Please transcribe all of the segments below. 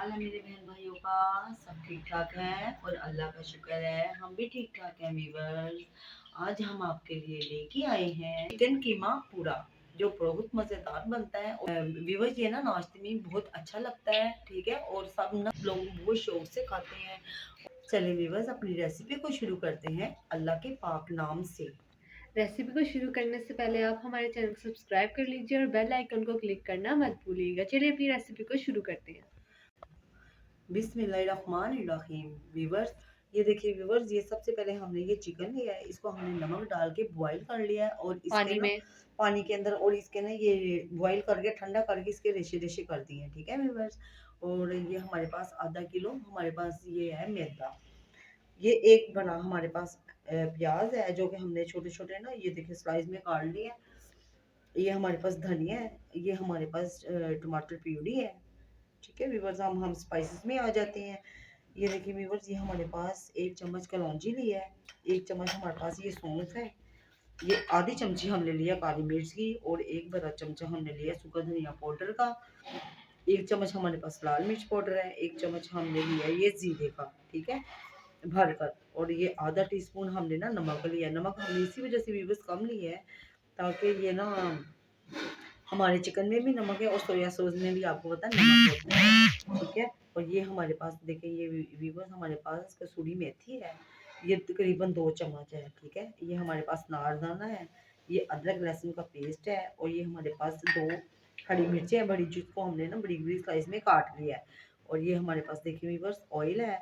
हाल है मेरे बहन भाइयों का? सब ठीक ठाक है और अल्लाह का शुक्र है हम भी ठीक ठाक हैं व्यूअर्स। आज हम आपके लिए लेके आए हैं चिकन कीमा पूरा, जो बहुत मज़ेदार बनता है व्यूअर्स। ये ना नाश्ते में बहुत अच्छा लगता है, ठीक है, और सब ना लोग बहुत शौक से खाते हैं। चलिए व्यूअर्स, अपनी रेसिपी को शुरू करते हैं अल्लाह के पाक नाम से। रेसिपी को शुरू करने से पहले आप हमारे चैनल को सब्सक्राइब कर लीजिए और बेल आइकन को क्लिक करना मत भूलिएगा। चलिए अपनी रेसिपी को शुरू करते हैं। बिस्मिल्लाहिर्रहमानिर्रहीम। व्यूअर्स, ये देखिए व्यूअर्स, ये सबसे पहले हमने ये चिकन लिया है, इसको हमने नमक डाल के बॉईल कर लिया है और इसके पानी ना में पानी के अंदर, और इसके ना ये बॉईल करके ठंडा करके इसके रेशे रेशे कर दिए हैं, ठीक है व्यूअर्स। और ये हमारे पास आधा किलो हमारे पास ये है मैदा। ये एक बना हमारे पास प्याज है, जो कि हमने छोटे छोटे ना ये देखिए स्लाइस में काट लिए हैं। ये हमारे पास धनिया है, ये हमारे पास टमाटर प्यूरी है, ठीक है व्यूअर्स। हम स्पाइसेस में आ जाते हैं। ये देखिए व्यूअर्स, ये हमारे पास एक चम्मच कलौंजी लिया है, एक चम्मच हमारे पास ये सौंफ है, ये आधी चमची हमने लिया काली मिर्च की, और एक बड़ा चमचा हमने लिया सूखा धनिया पाउडर का, एक चम्मच हमारे पास लाल मिर्च पाउडर है, एक चम्मच हमने लिया ये जीरे का, ठीक है, भरकर। और ये आधा टीस्पून हमने ना नमक लिया। नमक हमने इसी वजह से व्यूअर्स कम लिया है, ताकि ये ना हमारे चिकन में भी नमक है और सोया सॉस में भी आपको पता है नमक होता है, ठीक है। और ये हमारे पास देखिए ये व्यूअर्स, हमारे पास कसूरी मेथी है, ये तकरीबन 2 चम्मच है, ठीक है। ये हमारे पास नारदाना है, ये अदरक लहसुन का पेस्ट है, और ये हमारे पास 2 हरी मिर्चें हैं बड़ी, जिसको हमने ना बड़ी बड़ी स्लाइस में काट लिया है। और ये हमारे पास देखिए व्यूअर्स ऑयल है,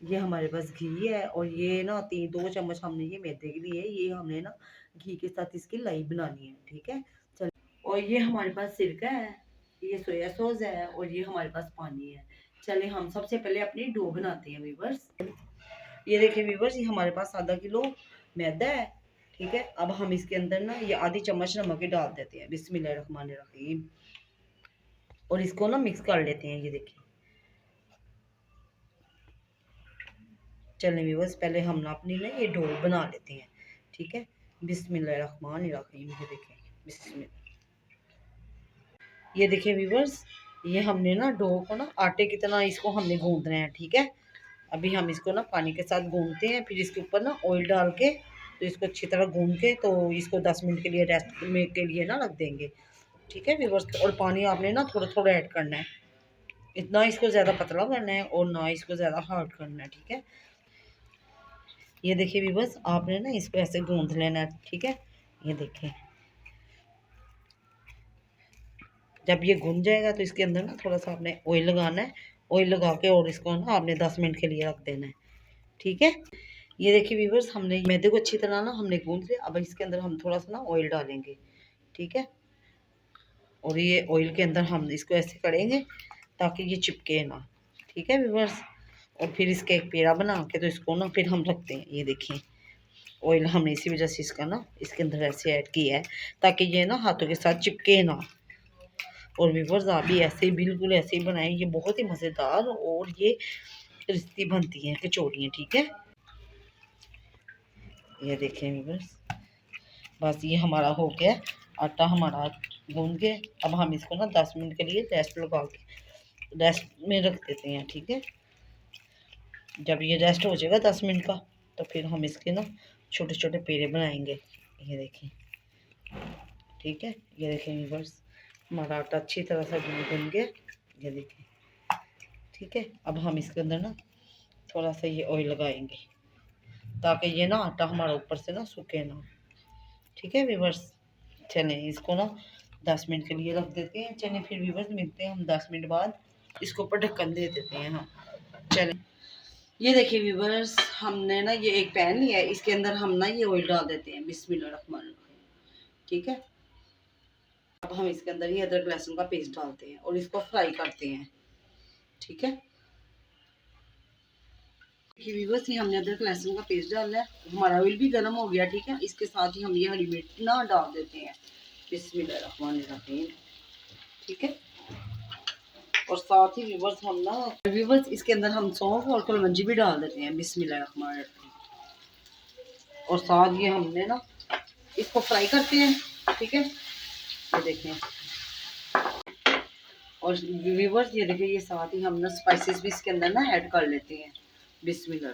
ये हमारे पास घी है, और ये ना 2 चम्मच हमने ये मैदे के लिए, ये हमने ना घी के साथ इसकी लाई बनानी है, ठीक है। और ये हमारे पास सिरका है, ये सोया सॉस है, और ये हमारे पास पानी है। चले हम सबसे पहले अपनी डो बनाते हैं व्यूअर्स। ये देखिए व्यूअर्स, ये हमारे पास आधा किलो मैदा है, ठीक है। अब हम इसके अंदर ना ये आधी चम्मच नमक ही डाल देते हैं, बिस्मिल्लाहिर्रहमानिर्रहीम, और इसको ना मिक्स कर लेते हैं। ये देखिए, चलें व्यूअर्स, पहले हम ना अपनी ना ये डो बना लेते हैं, ठीक है। बिस्मिल्लाहिर्रहमानिर्रहीम, ये देखें, बिस्मिल्लाह। ये देखिए व्यूवर्स, ये हमने ना डो को ना आटे की तरह इसको हमने गूंदना है, ठीक है। अभी हम इसको ना पानी के साथ गूंदते हैं, फिर इसके ऊपर ना ऑयल डाल के तो इसको अच्छी तरह गूंद के तो इसको 10 मिनट के लिए रेस्ट में के लिए ना रख देंगे, ठीक है व्यूवर्स। और पानी आपने ना थोड़ा थोड़ा ऐड करना है, इतना इसको ज़्यादा पतला करना है और ना इसको ज़्यादा हार्ड करना है, ठीक है। ये देखिए व्यूवर्स, आपने ना इसको ऐसे गूंद लेना है, ठीक है। ये देखें, जब ये घुल जाएगा तो इसके अंदर ना थोड़ा सा आपने ऑयल लगाना है, ऑयल लगा के और इसको ना आपने 10 मिनट के लिए रख देना है, ठीक है। ये देखिए व्यूवर्स, हमने मैदे को अच्छी तरह ना हमने गूंद लिया। अब इसके अंदर हम थोड़ा सा ना ऑयल डालेंगे, ठीक है। और ये ऑयल के अंदर हम इसको ऐसे करेंगे ताकि ये चिपके ना, ठीक है व्यूवर्स। और फिर इसका एक पेड़ा बना के तो इसको ना फिर हम रखते हैं। ये देखिए, ऑयल हमने इसी वजह से इसका ना इसके अंदर ऐसे ऐड किया है ताकि ये ना हाथों के साथ चिपके ना। और व्यूवर्स, आप भी ऐसे ही बिल्कुल ऐसे ही बनाएं, ये बहुत ही मज़ेदार और ये क्रिस्पी बनती हैं कचौड़ियाँ, ठीक है। ये देखें व्यूवर्स, बस ये हमारा हो गया, आटा हमारा गूंद के। अब हम इसको ना 10 मिनट के लिए रेस्ट लगा के रेस्ट में रख देते हैं, ठीक है। जब ये रेस्ट हो जाएगा 10 मिनट का, तो फिर हम इसके ना छोटे छोटे पेड़े बनाएंगे। ये देखें, ठीक है। ये देखें व्यूवर्स, हमारा आटा अच्छी तरह से गूंद गया, ये देखें, ठीक है। अब हम इसके अंदर ना थोड़ा सा ये ऑयल लगाएंगे ताकि ये ना आटा हमारा ऊपर से ना सूखे ना, ठीक है व्यूवर्स। चलें इसको ना 10 मिनट के लिए रख देते हैं। चलें फिर व्यूवर्स, मिलते हैं हम 10 मिनट बाद। इसके ऊपर ढक्कन दे देते हैं हम। चलें, ये देखिए व्यूवर्स, हमने ना ये एक पैन लिया है, इसके अंदर हम ना ये ऑयल डाल देते हैं, बिस्मिल्लाहिर्रहमानिर्रहीम, ठीक है। अब हम इसके अंदर ये अदरक लहसुन का पेस्ट डालते हैं और इसको फ्राई करते हैं, ठीक है। कि व्यूवर्स, ये हमने अदरक लहसुन का पेस्ट डाला है, हमारा ऑयल भी गर्म हो गया, ठीक है। इसके साथ ही हम ये हरी मिर्च ना डाल देते हैं, बिस्मिल्लाहिर्रहमानिर्रहीम, ठीक है। और साथ ही व्यूवर्स इसके अंदर हम सौंफ और कलौंजी भी डाल देते हैं, बिस्मिल्लाहिर्रहमानिर्रहीम। और साथ ये हमने ना इसको फ्राई करते हैं, ठीक है। ये देखें, और व्यूवर्स ये देखिए, ये साथ ही हम ना स्पाइसेस भी इसके अंदर ना ऐड कर लेते हैं। बिस्मिल्लाह।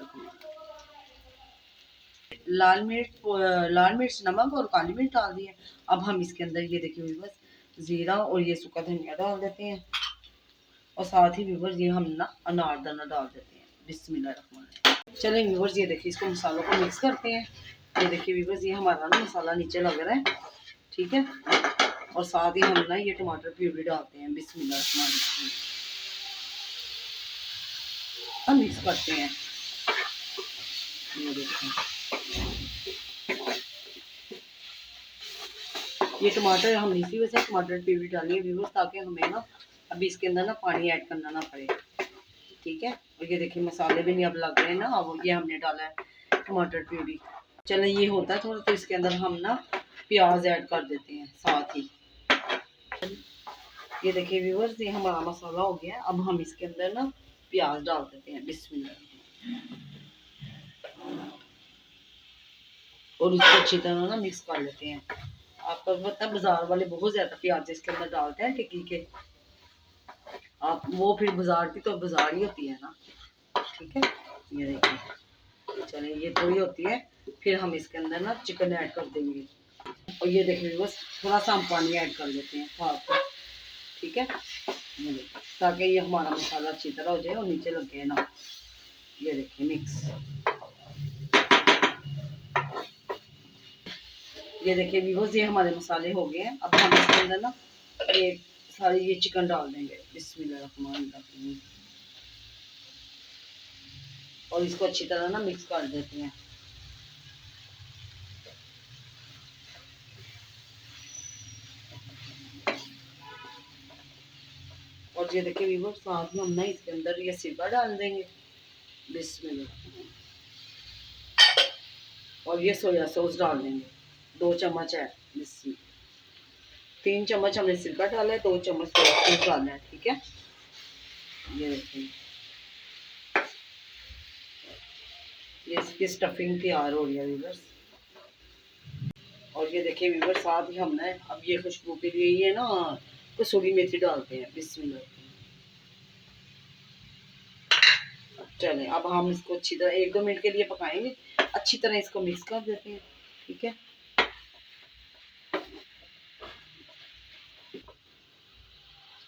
लाल मिर्च, नमक और काली मिर्च डाल दी है। अब हम इसके अंदर ये देखिए व्यूवर्स, जीरा और ये सूखा धनिया डाल देते हैं, और साथ ही व्यूवर्स ये हम ना अनारदाना डाल देते हैं। बिस्मिल्लाह। चलें व्यूवर्स, ये देखिए इसको मसालों को मिक्स करते हैं। ये देखिए व्यूवर्स, ये हमारा ना मसाला नीचे लग रहा है, ठीक है। और साथ ही हम ना ये टमाटर प्यूरी डालते हैं। बिस्मिल्लाह। हम मिक्स करते हैं। ये देखिए, ये टमाटर हम इसी वजह से टमाटर प्यूरी डाली है व्यूवर्स, ताकि हमें ना अभी इसके अंदर ना पानी ऐड करना ना पड़े, ठीक है। और ये देखिए मसाले भी नहीं अब लग रहे हैं ना, अब ये हमने डाला है टमाटर प्यूरी। चलो ये होता है थोड़ा, तो इसके अंदर हम ना प्याज ऐड कर देते हैं साथ ही। ये देखिए व्यूवर्स, ये हमारा मसाला हो गया है। अब हम इसके अंदर ना प्याज डाल देते हैं। बिस्मिल्लाह। और इसको अच्छी तरह ना मिक्स कर लेते हैं। आपको पता है बाजार वाले बहुत ज्यादा प्याज इसके अंदर डालते हैं टिक्की के, आप वो फिर बाजार की तो बाजार ही होती है ना, ठीक है। ये देखिए, चलिए ये थोड़ी होती है, फिर हम इसके अंदर ना चिकन ऐड कर देंगे। और ये देखिए बस थोड़ा सा हम पानी ऐड कर लेते हैं साथ, ठीक है। ये देखिए, ताकि ये हमारा मसाला अच्छी तरह हो जाए और नीचे लगे ना। ये देखिए मिक्स। ये देखिए व्यूअर्स, ये हमारे मसाले हो गए हैं। अब हम इसके अंदर ना ये सारे ये चिकन डाल देंगे। बिस्मिल्लाह। और इसको अच्छी तरह ना मिक्स कर देते हैं। और ये देखिए व्यूअर्स, साथ में हम ना इसके अंदर ये सिरका डाल देंगे। बिस्मिल्लाह। और ये सोया सॉस डाल देंगे, 2 चम्मच है। बिस्मिल्लाह। 3 चम्मच हमने सिरका डाला है, 2 चम्मच सोया सॉस डालना है, ठीक है। ये देखिए, ये इसकी स्टफिंग तैयार हो रही है व्यूअर्स। और ये देखिए व्यूअर्स, साथ ही हमने अब ये खुशबू के लिए ये ना कसूरी मेथी डालते हैं। बिस्मिल्लाह। चलें, अब हम इसको अच्छी तरह 1-2 मिनट के लिए पकाएंगे। अच्छी तरह इसको मिक्स कर देते हैं, ठीक है।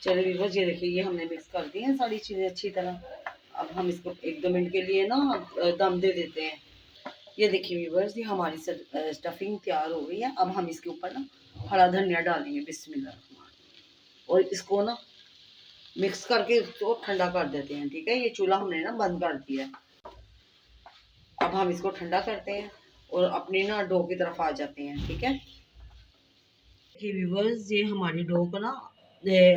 चलिए व्यूअर्स, ये देखिए ये हमने मिक्स कर दी है सारी चीज़ें अच्छी तरह। अब हम इसको 1-2 मिनट के लिए ना दम दे देते हैं। ये देखिए व्यूअर्स, ये हमारी स्टफिंग तैयार हो गई है। अब हम इसके ऊपर ना हरा धनिया डालेंगे। बिस्मिल्लाह। और इसको ना मिक्स करके इसको ठंडा कर देते हैं, ठीक है। ये चूल्हा हमने ना बंद कर दिया। अब हम इसको ठंडा करते हैं और अपनी ना डो की तरफ आ जाते हैं, ठीक है। देखिए व्यूअर्स, ये हमारी डो को ना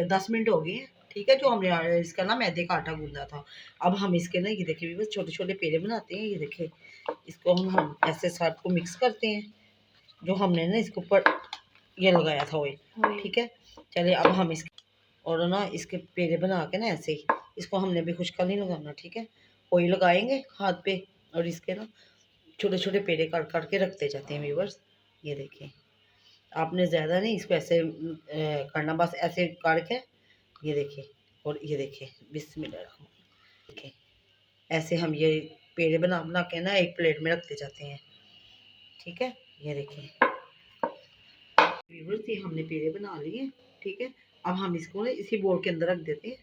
10 मिनट हो गए हैं, ठीक है। जो हमने इसका ना मैदे का आटा गूंदा था। अब हम इसके ना ये देखिए व्यूअर्स छोटे छोटे पेड़े बनाते हैं। ये देखिए, इसको हम ऐसे सबको मिक्स करते हैं, जो हमने ना इसके ऊपर ये लगाया था ऑयल, ठीक है। चलिए अब हम इसके और ना इसके पेड़े बना के ना ऐसे ही, इसको हमने भी खुशका नहीं लगाना, ठीक है। ऑयल लगाएंगे हाथ पे और इसके ना छोटे छोटे पेड़े काट काट के रखते जाते हैं व्यूअर्स। ये देखिए, आपने ज़्यादा नहीं इसको ऐसे करना, बस ऐसे काट के ये देखिए। और ये देखिए बिस्मिल्लाह। देखिए ऐसे हम ये पेड़े बना बना के ना एक प्लेट में रखते जाते हैं, ठीक है। ये देखिए व्यूअर्स, ये हमने पेड़े बना लिए, ठीक है। अब हम इसको ना इसी बोल के अंदर रख देते हैं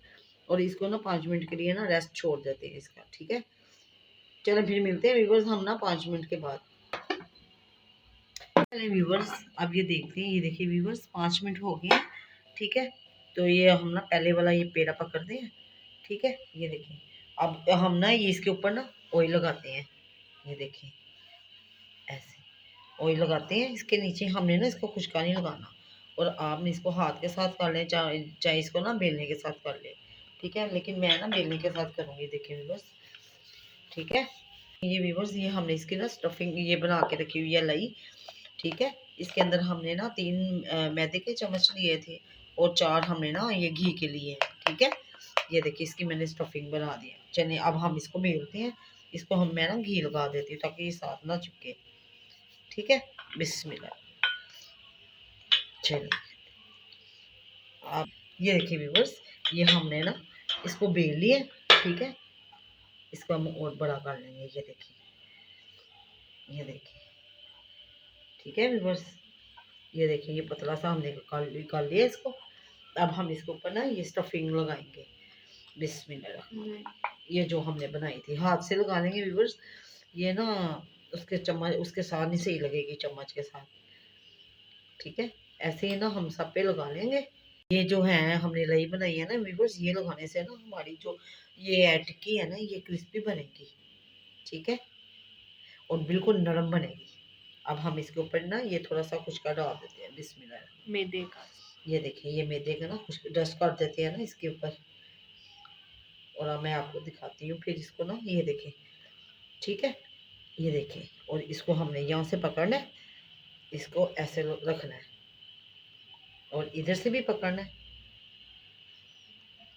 और इसको ना 5 मिनट के लिए ना रेस्ट छोड़ देते हैं इसका, ठीक है। चलो फिर मिलते हैं व्यूअर्स हम ना 5 मिनट के बाद। चलिए व्यूअर्स, अब ये देखते हैं। ये देखिए व्यूअर्स 5 मिनट हो गए हैं, ठीक है। तो ये हम ना पहले वाला ये पेड़ा पकड़ते हैं, ठीक है। ये देखिए, अब हम ना ये इसके ऊपर ना ऑयल लगाते हैं। ये देखिए ऐसे ऑयल लगाते हैं इसके नीचे। हमने ना इसको खुशका नहीं लगाना, और आपने इसको हाथ के साथ कर लें, चाहे चाहे इसको ना बेलने के साथ कर ले, ठीक है। लेकिन मैं ना बेलने के साथ करूँगी। देखिए व्यूअर्स, ठीक है। ये व्यूअर्स, ये हमने इसकी ना स्टफिंग ये बना के रखी हुई है लाई, ठीक है। इसके अंदर हमने ना 3 मैदे के चम्मच लिए थे और 4 हमने ना ये घी के लिए, ठीक है। ये देखिए इसकी मैंने स्टफिंग बना दी है। चलिए अब हम इसको बेलते हैं। इसको हम मैं ना घी लगा देती हूँ ताकि ये साथ ना चिपके, ठीक है। बिस्मिल्लाह। चलिए आप ये देखिए व्यूअर्स, ये हमने ना इसको बेल लिया, ठीक है। इसको हम और बड़ा कर लेंगे, ये देखिए, ये देखिए, ठीक है व्यूअर्स। ये देखिए, ये पतला सा हमने निकाल लिया इसको। अब हम इसके ऊपर ना ये स्टफिंग लगाएंगे। बिस्मिल्लाह। ये जो हमने बनाई थी हाथ से लगा लेंगे व्यूअर्स। ये ना उसके चम्मच उसके साथ नहीं सही लगेगी, चम्मच के साथ, ठीक है। ऐसे ही ना हम सब पे लगा लेंगे। ये जो है हमने लई बनाई है ना व्यूअर्स, ये लगाने से ना हमारी जो ये टिक्की है ना ये क्रिस्पी बनेगी, ठीक है, और बिल्कुल नरम बनेगी। अब हम इसके ऊपर ना ये थोड़ा सा कुछ का डाल देते हैं, बिस्मिल्लाह। मैदे का। ये देखिए, ये मैदे का ना कुछ डस्ट कर देते हैं ना इसके ऊपर। और अब मैं आपको दिखाती हूँ फिर इसको ना, ये देखिए, ठीक है, ये देखिए। और इसको हमने यहाँ से पकड़ना है, इसको ऐसे रखना है, और इधर से भी पकड़ना है,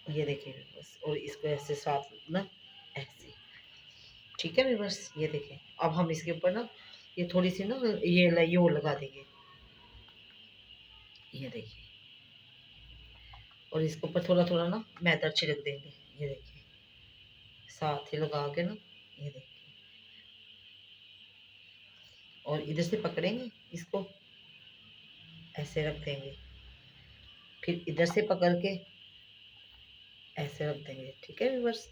ये देखिए बस। और इसको ऐसे साथ ना ऐसे, ठीक है बस। ये देखिए, अब हम इसके ऊपर ना ये थोड़ी सी ना ये वो लगा देंगे, ये देखिए। और इसके ऊपर थोड़ा थोड़ा ना मैदा छिड़क देंगे, ये देखिए, साथ ही लगा के ना, ये देखिए। और इधर से पकड़ेंगे इसको, ऐसे रख देंगे, फिर इधर से पकड़ के ऐसे रख देंगे, ठीक है व्यूअर्स।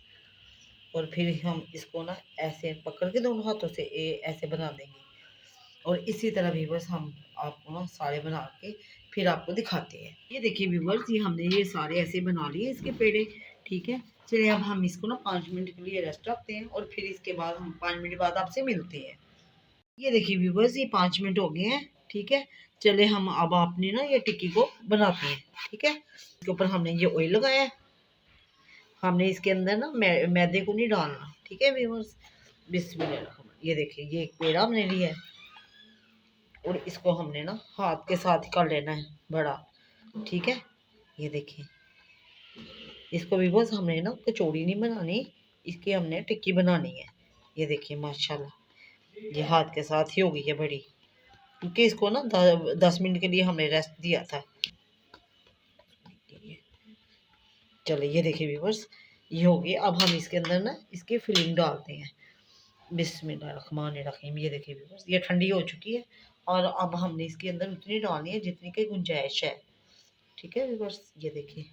और फिर हम इसको ना ऐसे पकड़ के दोनों हाथों से ऐसे बना देंगे। और इसी तरह व्यूअर्स हम आपको ना सारे बना के फिर आपको दिखाते हैं। ये देखिए व्यूअर्स, ये हमने ये सारे ऐसे बना लिए इसके पेड़े, ठीक है। चलिए अब हम इसको ना 5 मिनट के लिए रेस्ट रखते हैं, और फिर इसके बाद हम 5 मिनट बाद आपसे मिलते हैं। ये देखिए व्यूअर्स, ये 5 मिनट हो गए हैं, ठीक है। चले हम अब अपनी ना ये टिक्की को बनाते हैं, ठीक है। इसके ऊपर हमने ये ऑयल लगाया है। हमने इसके अंदर ना मैदे को नहीं डालना, ठीक है व्यूअर्स। बिस्मिल्लाह। ये देखिए, ये एक पेड़ा हमने लिया है, और इसको हमने ना हाथ के साथ ही कर लेना है बड़ा, ठीक है। ये देखिए, इसको भी बस हमने ना कचौड़ी नहीं बनानी, इसकी हमने टिक्की बनानी है। ये देखिए माशाल्लाह, ये हाथ के साथ ही हो गई है बड़ी, क्योंकि इसको ना 10 मिनट के लिए हमने रेस्ट दिया था। चलो ये देखिए व्यूअर्स, ये हो गई। अब हम इसके अंदर ना इसकी फिलिंग डालते हैं, बिस्मिल्लाहिर्रहमानिर्रहीम। ये देखिए व्यूअर्स, ये ठंडी हो चुकी है, और अब हमने इसके अंदर उतनी डालनी है जितनी की गुंजाइश है, ठीक है व्यूअर्स। ये देखिए,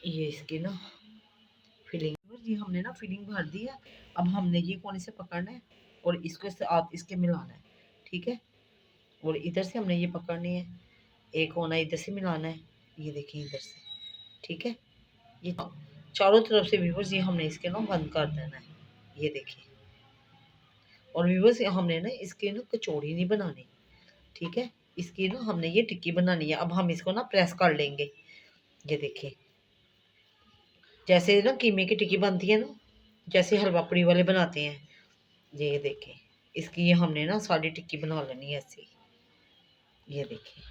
ये इसकी ना फिलिंग, ये हमने ना फिलिंग भर दी है। अब हमने ये कोने से पकड़ना है, और इसको आप इसके मिलाना है, ठीक है। और इधर से हमने ये पकड़नी है, एक कोना इधर से मिलाना है, ये देखिए इधर से, ठीक है। ये चारों तरफ से व्यूअर्स ये हमने इसके ना बंद कर देना है, ये देखिए। और व्यूअर्स हमने ना इसकी ना कचौड़ी नहीं बनानी, ठीक है। इसकी ना हमने ये टिक्की बनानी है। अब हम इसको ना प्रेस कर लेंगे, ये देखिए, जैसे ना कीमे की टिक्की बनती है ना, जैसे हलवा पूड़ी वाले बनाते हैं, ये देखिए। इसकी ये हमने ना सारी टिक्की बना लेनी है ऐसे, ये देखिए,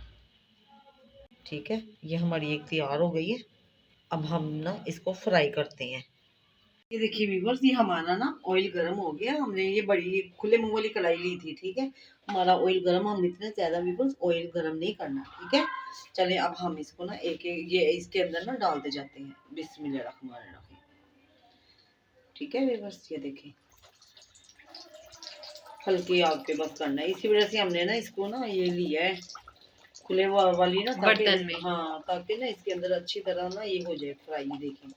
ठीक है। ये हमारी एक तैयार हो गई है। अब हम ना इसको फ्राई करते हैं। ये देखिए व्यूअर्स, ये हमारा ना ऑयल गर्म हो गया। हमने ये बड़ी खुले मुंह वाली कढ़ाई ली थी, ठीक है। हमारा ऑयल गर्म, हम इतने ज़्यादा व्यूअर्स ऑयल गर्म नहीं करना, ठीक है। चले अब हम इसको ना एक एक ये इसके अंदर ना डालते जाते हैं, बिस्मिल्लाहिर्रहमानिर्रहीम, ठीक है व्यूअर्स। ये देखिए, हल्की आग पे बस करना है। इसी वजह से हमने ना इसको ना ये लिया है खुले वाली ना, बर्तन में। हाँ, ताकि ना इसके अंदर अच्छी तरह ना ये हो जाए फ्राई। देखिए,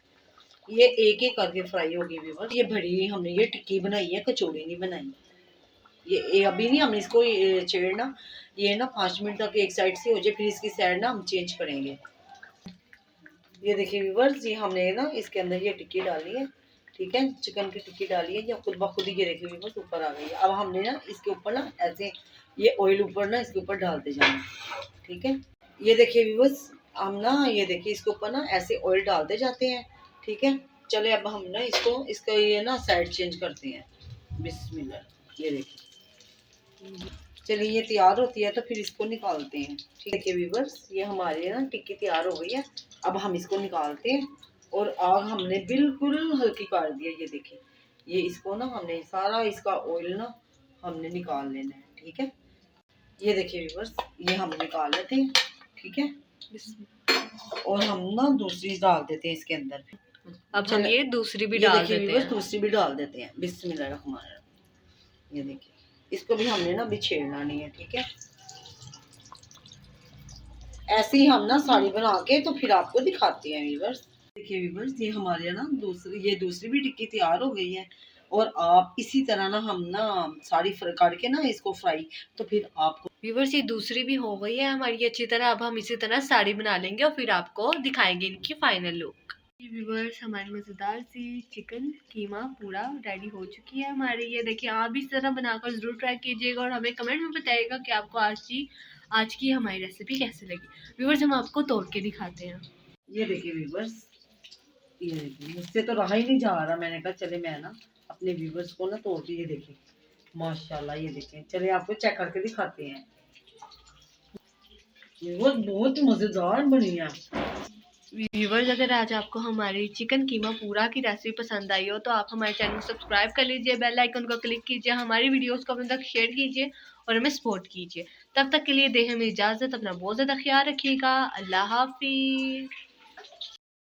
ये एक एक करके फ्राई होगी व्यूअर्स। ये बड़ी हमने ये टिक्की बनाई है, कचौड़ी नहीं बनाई। ये अभी नहीं हम इसको छेड़ना, ये ना 5 मिनट तक एक साइड से हो जाए, फिर इसकी साइड ना हम चेंज करेंगे। ये देखिए व्यूअर्स, ये हमने ना इसके अंदर ये टिक्की डाली है, ठीक है। चिकन की टिक्की डाली है, ये खुद ब खुद ही ये देखिए व्यूअर्स ऊपर आ गई है। अब हमने ना इसके ऊपर ना ऐसे ये ऑयल ऊपर ना इसके ऊपर डालते जाना, ठीक है। ये देखिए व्यूअर्स, हम ना ये देखिए इसके ऊपर ना ऐसे ऑयल डालते जाते हैं, ठीक है। चले अब हम ना इसको इसका ये ना साइड चेंज करते हैं, बिस्मिल्लाह। ये देखिए, चलिए ये तैयार होती है तो फिर इसको निकालते हैं, ठीक है व्यूअर्स। ये हमारी ना टिक्की तैयार हो गई है। अब हम इसको निकालते हैं, और आग हमने बिल्कुल हल्की कर दी है, ये देखिए। ये इसको ना हमने सारा इसका ऑयल ना हमने निकाल लेना है, ठीक है। ये देखिए व्यूअर्स, ये हम निकाल लेते हैं, ठीक है। और हम ना दूसरी डाल देते हैं इसके अंदर। अब हम ये दूसरी भी ये डाल देखिए देते व्यूअर्स, हैं। दूसरी भी डाल देते हैं। बिस्मिल्लाहिर्रहमानिर्रहीम। ये देखिए, इसको भी हमने ना अभी छेड़ना नहीं है, ठीक है। ऐसे ही हम ना साड़ी बना के तो फिर आपको दिखाते हैं व्यूअर्स। देखिए व्यूअर्स, ये हमारे ना दूसरी भी टिक्की तैयार हो गई है। और आप इसी तरह ना हम ना साड़ी करके ना इसको फ्राई, तो फिर आपको व्यूवर्स ये दूसरी भी हो गई है हमारी अच्छी तरह। अब हम इसी तरह साड़ी बना लेंगे और फिर आपको दिखाएंगे इनकी फाइनल लुक। व्यूवर्स हमारी मज़ेदार सी चिकन कीमा पूरा रेडी हो चुकी है हमारी। ये देखिए, आप भी इस तरह बनाकर ज़रूर ट्राई कीजिएगा और हमें कमेंट में बताइएगा कि आपको आज की हमारी रेसिपी कैसी लगी। व्यूवर्स हम आपको तोड़ के दिखाते हैं। ये देखिए व्यूवर्स, ये देखिए मुझसे तो रहा ही नहीं जा रहा। मैंने कहा चले मैं ना अपने व्यूवर्स को ना तोड़ के, ये देखिए माशाल्लाह, ये देखिए चले आपको चेक करके दिखाते हैं। व्यूवर्स बहुत मजेदार बनी है। व्यूवर्स अगर आज आपको हमारी चिकन कीमा पूरा की रेसिपी पसंद आई हो तो आप हमारे चैनल को सब्सक्राइब कर लीजिए, बेल आइकन को क्लिक कीजिए, हमारी वीडियोस को अपने तक शेयर कीजिए और हमें सपोर्ट कीजिए। तब तक के लिए दें हमें इजाज़त। अपना बहुत ज़्यादा ख्याल रखिएगा। अल्लाह हाफिज़।